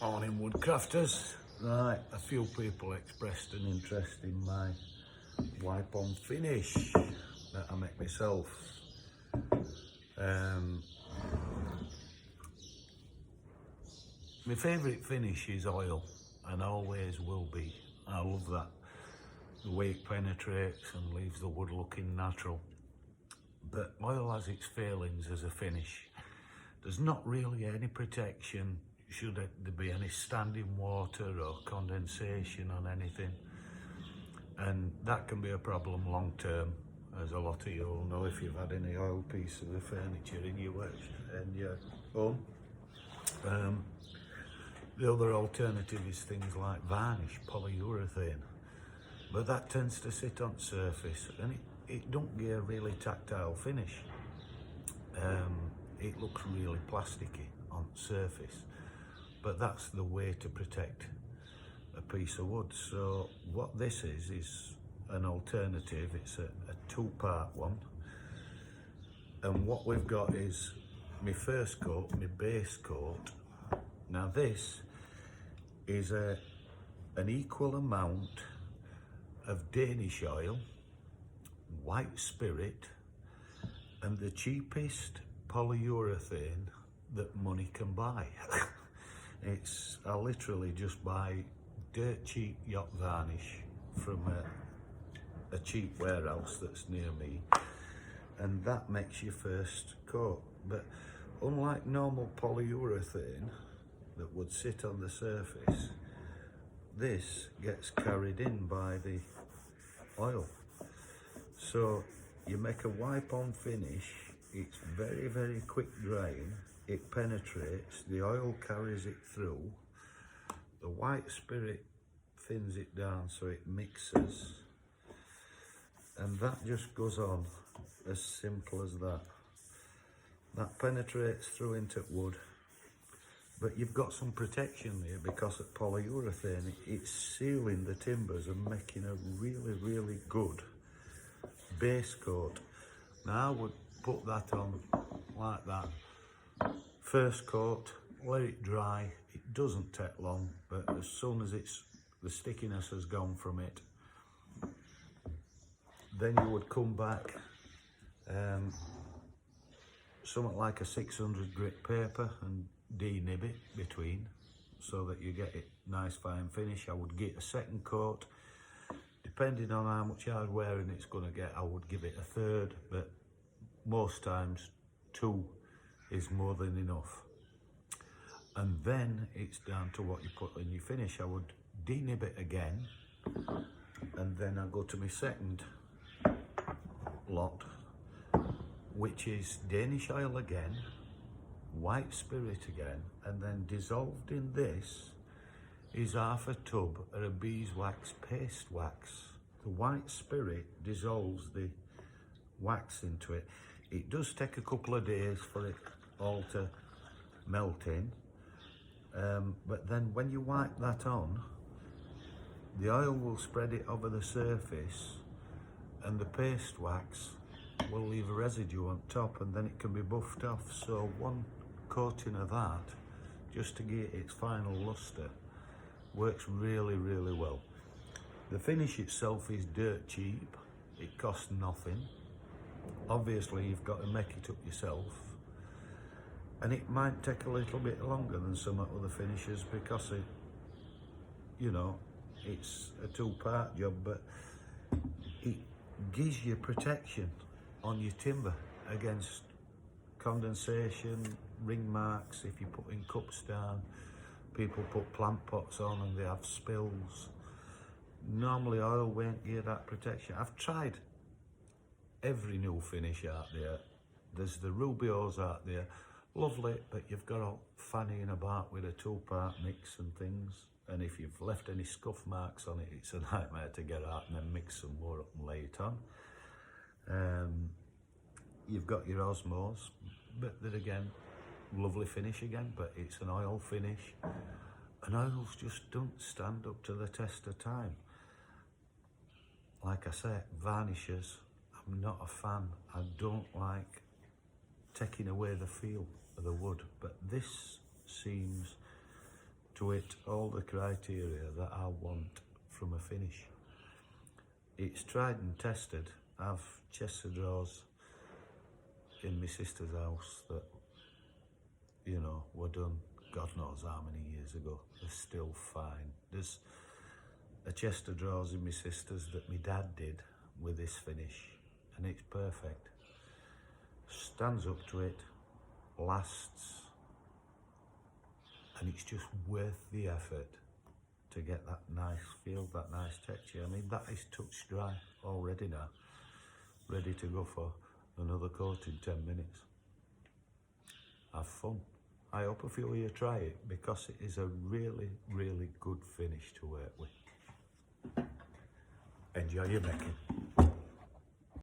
Morning Woodcrafters. Right, a few people expressed an interest in my wipe on finish that I make myself. My favourite finish is oil and always will be. I love that. The way it penetrates and leaves the wood looking natural. But oil has its failings as a finish. There's not really any protection should there be any standing water or condensation on anything, and that can be a problem long term, as a lot of you will know if you've had any oil pieces of furniture in your home. The other alternative is things like varnish, polyurethane, but that tends to sit on surface and it don't get a really tactile finish. It looks really plasticky on surface, but that's the way to protect a piece of wood. So what this is an alternative. It's a two-part one, and what we've got is my first coat, my base coat. Now this is an equal amount of Danish oil, white spirit, and the cheapest polyurethane that money can buy. I literally just buy dirt cheap yacht varnish from a cheap warehouse that's near me, and that makes your first coat. But unlike normal polyurethane that would sit on the surface, this gets carried in by the oil. So you make a wipe on finish. It's very, very quick drying. It penetrates, the oil carries it through, the white spirit thins it down so it mixes, and that just goes on as simple as that. That penetrates through into wood, but you've got some protection there because of polyurethane. It's sealing the timbers and making a really, really good base coat. Now I would put that on like that. First coat, let it dry. It doesn't take long, but as soon as the stickiness has gone from it, then you would come back something like a 600 grit paper and denib it between so that you get it nice fine finish. I would get a second coat. Depending on how much hard wearing it's going to get, I would give it a third, but most times 2 is more than enough. And then it's down to what you put in your finish. I would denib it again, and then I go to my second lot, which is Danish oil again, white spirit again, and then dissolved in this is half a tub of a beeswax paste wax. The white spirit dissolves the wax into it. It does take a couple of days for it all to melt in, but then when you wipe that on, the oil will spread it over the surface and the paste wax will leave a residue on top, and then it can be buffed off. So one coating of that, just to get its final luster, works really, really well. The finish itself is dirt cheap. It costs nothing. Obviously you've got to make it up yourself, and it might take a little bit longer than some other finishes because it's a two-part job, but it gives you protection on your timber against condensation, ring marks. If you're putting cups down, people put plant pots on and they have spills. Normally oil won't give that protection. I've tried every new finish out there. There's the Rubios out there, lovely, but you've got to fannying about with a two-part mix and things, and if you've left any scuff marks on it, it's a nightmare to get out and then mix some more up and lay it on. You've got your Osmos, but then again, lovely finish again, but it's an oil finish, and oils just don't stand up to the test of time. Like I said, varnishes, I'm not a fan. I don't like taking away the feel of the wood, but this seems to hit all the criteria that I want from a finish. It's tried and tested. I've chests of drawers in my sister's house that, you know, were done God knows how many years ago. They're still fine. There's a chest of drawers in my sister's that my dad did with this finish, and it's perfect. Stands up to it, lasts, and it's just worth the effort to get that nice feel, that nice texture. I mean, that is touch dry already now, ready to go for another coat in 10 minutes. Have fun. I hope a few of you try it, because it is a really, really good finish to work with. Enjoy your making.